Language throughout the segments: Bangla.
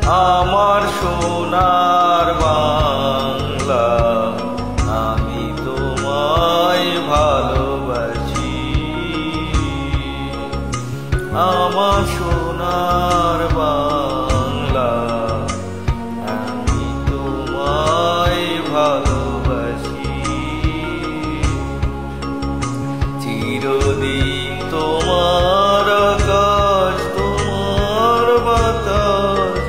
আমার সোনার বাংলা, আমি তোমায় ভালোবাসি। আমার সোনার বাংলা, আমি তোমায় ভালোবাসি। চিরদিন তোমার আকাশ, তোমার বাতাস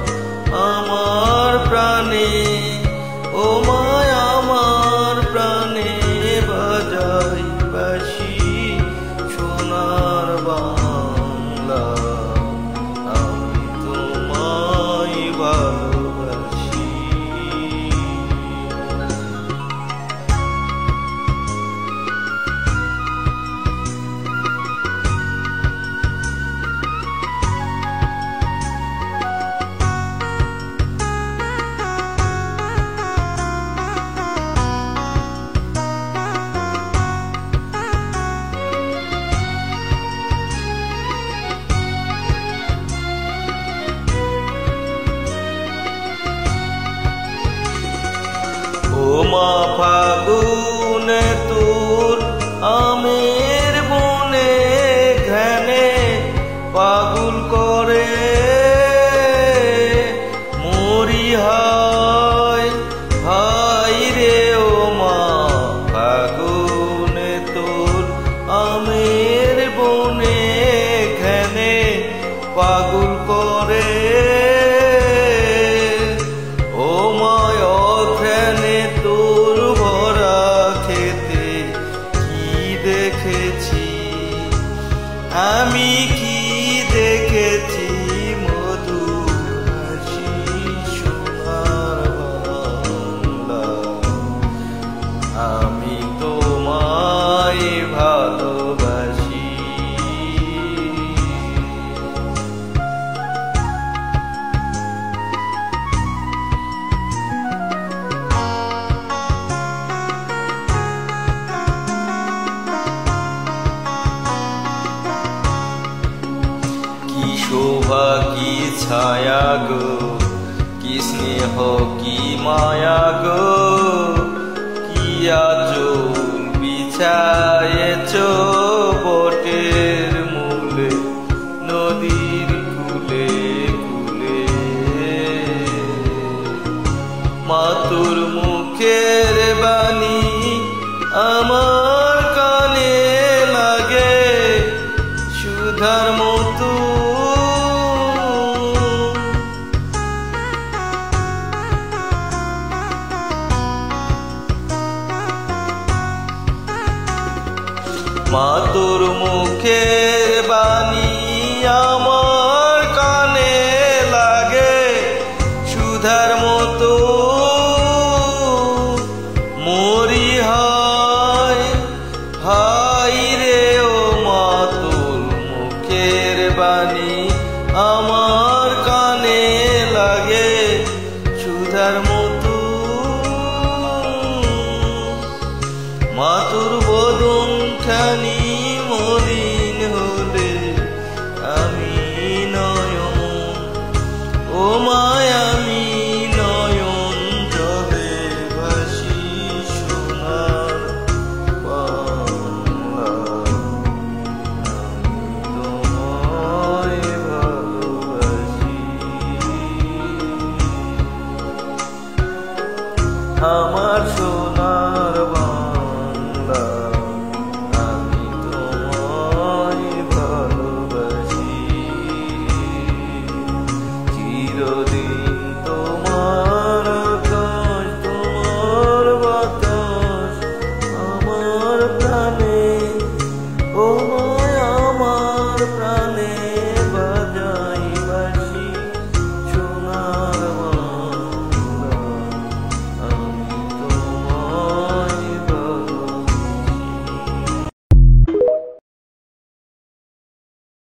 আমার প্রাণে, ও মায় আমার প্রাণে বাজাই বাঁশি। সোনার বাংলা, আমি তোমায় ভালোবাসি। ও মা ফাগুনে তোর আমের বনে ঘ্রাণে পাগল করে মরি হায় হায় রে। ও মা ফাগুনে তোর আমের বনে ঘ্রাণে পাগল করে। ও মায় অঘ্রাণে তোর ভরা খেতে কি দেখেছি আমি, কি দেখেছি মধুর হাসি। সোনার বাংলা, আমি তোমায় ভালোবাসি। কি শোভা কি ছায়া গো, কি স্নেহ কি মায়া গো, কি আঁচল বিছায়েছ বটের মূলে নদীর কূলে কূলে। মা তোর মুখের বাণী আমার কানে লাগে সুধার মতো। মা তোর মুখের বাণী আমার কানে লাগে সুধার মতো। মরি হায় হায় রে। ও মা তোর মুখের বাণী আমার